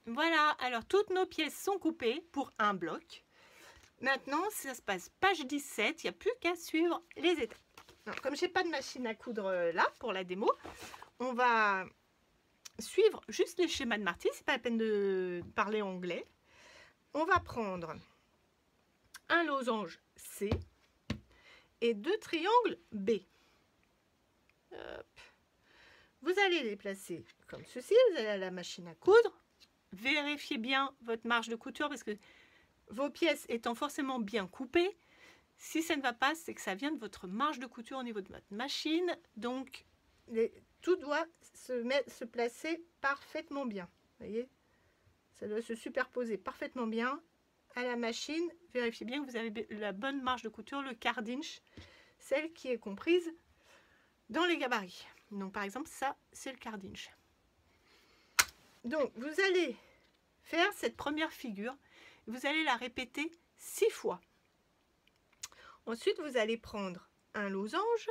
Voilà, alors toutes nos pièces sont coupées pour un bloc. Maintenant, ça se passe page 17, il n'y a plus qu'à suivre les étapes. Alors, comme je n'ai pas de machine à coudre là pour la démo, on va suivre juste les schémas de Marty, c'est pas la peine de parler anglais. On va prendre un losange C et 2 triangles B. Hop. Vous allez les placer comme ceci, vous allez à la machine à coudre. Vérifiez bien votre marge de couture parce que vos pièces étant forcément bien coupées, si ça ne va pas, c'est que ça vient de votre marge de couture au niveau de votre machine. Donc, tout doit se placer parfaitement bien. Vous voyez, ça doit se superposer parfaitement bien à la machine. Vérifiez bien que vous avez la bonne marge de couture, le quart d'inch, celle qui est comprise dans les gabarits. Donc, par exemple, ça, c'est le quart d'inch. Donc, vous allez faire cette première figure. Vous allez la répéter 6 fois. Ensuite, vous allez prendre un losange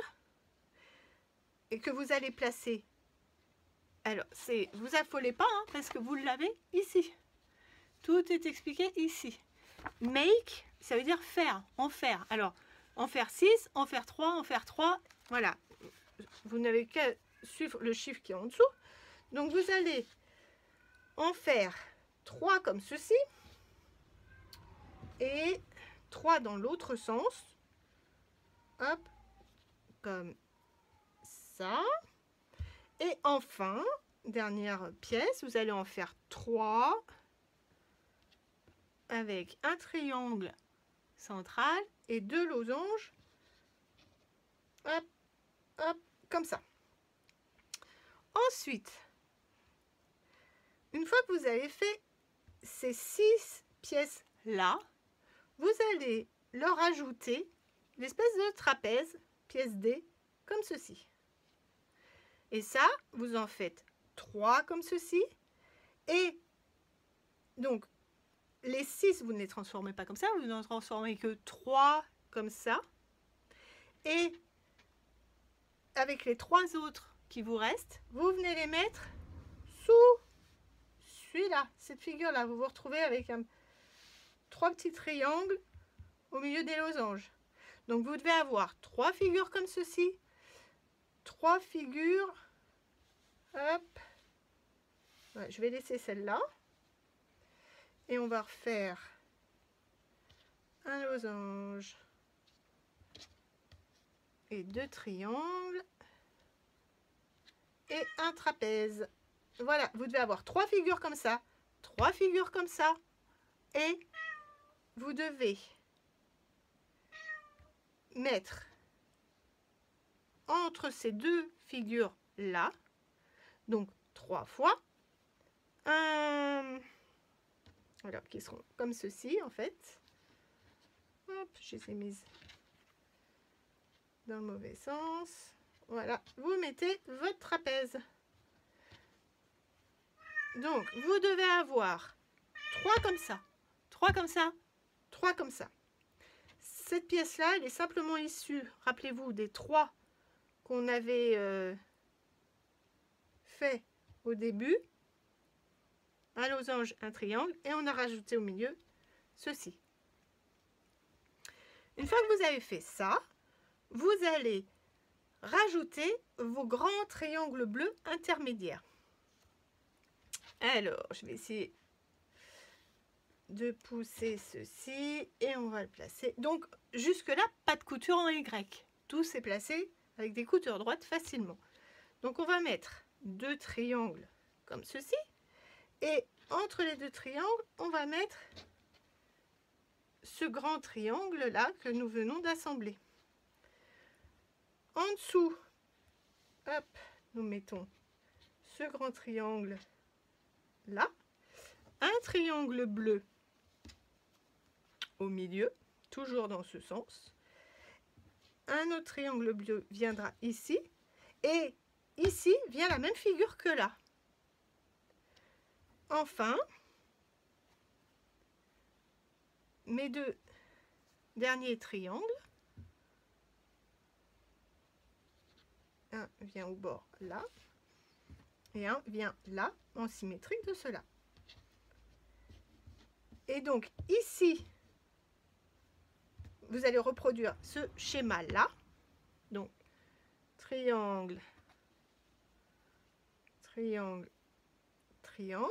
et que vous allez placer. Alors, vous affolez pas hein, parce que vous l'avez ici. Tout est expliqué ici. Make, ça veut dire faire, en faire. Alors, en faire 6, en faire 3, en faire 3. Voilà. Vous n'avez qu'à suivre le chiffre qui est en dessous. Donc, vous allez en faire 3 comme ceci. Et 3 dans l'autre sens. Hop, comme ça. Et enfin, dernière pièce, vous allez en faire 3 avec un triangle central et 2 losanges. Hop, hop, comme ça. Ensuite, une fois que vous avez fait ces 6 pièces-là, vous allez leur ajouter l'espèce de trapèze, pièce D, comme ceci. Et ça, vous en faites 3 comme ceci. Et donc, les 6, vous ne les transformez pas comme ça, vous n'en transformez que 3 comme ça. Et avec les 3 autres qui vous restent, vous venez les mettre sous celui-là, cette figure-là. Vous vous retrouvez avec 3 petits triangles au milieu des losanges. Donc, vous devez avoir 3 figures comme ceci, 3 figures. Hop. Ouais, je vais laisser celle-là. Et on va refaire un losange et 2 triangles et un trapèze. Voilà, vous devez avoir 3 figures comme ça, 3 figures comme ça, et vous devez mettre entre ces 2 figures là, donc 3 fois, alors qui seront comme ceci en fait. Hop, je les ai mises dans le mauvais sens. Voilà, vous mettez votre trapèze. Donc, vous devez avoir 3 comme ça, 3 comme ça, 3 comme ça. Cette pièce-là, elle est simplement issue, rappelez-vous, des 3 qu'on avait fait au début. Un losange, un triangle, et on a rajouté au milieu ceci. Une fois que vous avez fait ça, vous allez rajouter vos grands triangles bleus intermédiaires. Alors, je vais essayer de pousser ceci et on va le placer. Donc, jusque-là, pas de couture en Y. Tout s'est placé avec des coutures droites facilement. Donc, on va mettre 2 triangles comme ceci. Et entre les 2 triangles, on va mettre ce grand triangle-là que nous venons d'assembler. En dessous, hop, nous mettons ce grand triangle là, un triangle bleu au milieu, toujours dans ce sens. Un autre triangle bleu viendra ici, et ici vient la même figure que là. Enfin, mes 2 derniers triangles, un vient au bord là, et un vient là, en symétrique de cela. Et donc ici, vous allez reproduire ce schéma-là. Donc, triangle, triangle, triangle,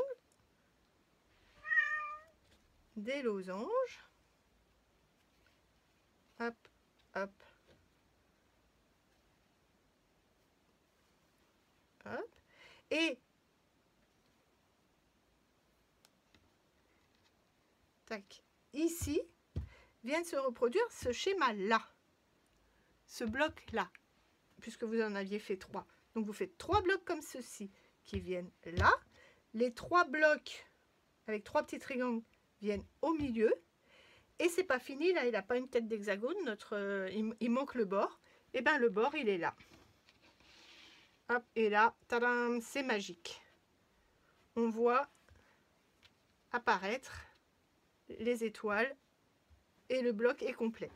des losanges. Hop, hop, hop. Et tac, ici vient de se reproduire ce schéma-là, ce bloc-là, puisque vous en aviez fait 3. Donc vous faites 3 blocs comme ceci qui viennent là. Les 3 blocs avec 3 petits triangles viennent au milieu. Et c'est pas fini, là il n'a pas une tête d'hexagone, il manque le bord. Et bien le bord il est là. Hop, et là, tadam, c'est magique. On voit apparaître les étoiles et le bloc est complet.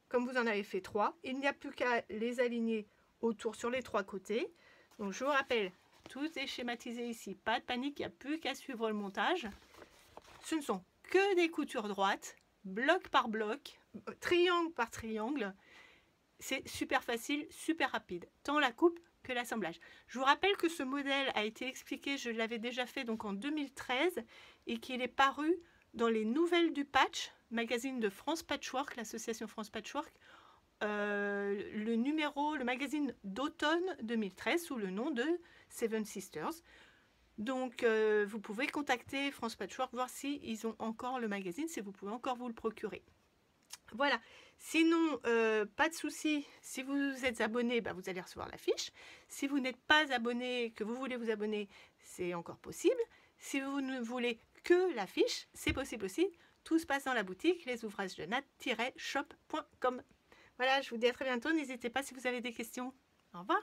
Comme vous en avez fait 3, il n'y a plus qu'à les aligner autour sur les 3 côtés. Donc je vous rappelle, tout est schématisé ici, pas de panique, il n'y a plus qu'à suivre le montage. Ce ne sont que des coutures droites, bloc par bloc, triangle par triangle. C'est super facile, super rapide, tant la coupe que l'assemblage. Je vous rappelle que ce modèle a été expliqué, je l'avais déjà fait donc en 2013 et qu'il est paru dans les nouvelles du patch, magazine de France Patchwork, l'association France Patchwork, le magazine d'automne 2013 sous le nom de Seven Sisters. Donc vous pouvez contacter France Patchwork, voir s'ils ont encore le magazine, si vous pouvez encore vous le procurer. Voilà, sinon pas de souci, si vous êtes abonné, bah, vous allez recevoir la fiche. Si vous n'êtes pas abonné, que vous voulez vous abonner, c'est encore possible. Si vous ne voulez que la fiche, c'est possible aussi. Tout se passe dans la boutique, lesouvragesdenat-shop.com. Voilà, je vous dis à très bientôt, n'hésitez pas si vous avez des questions. Au revoir.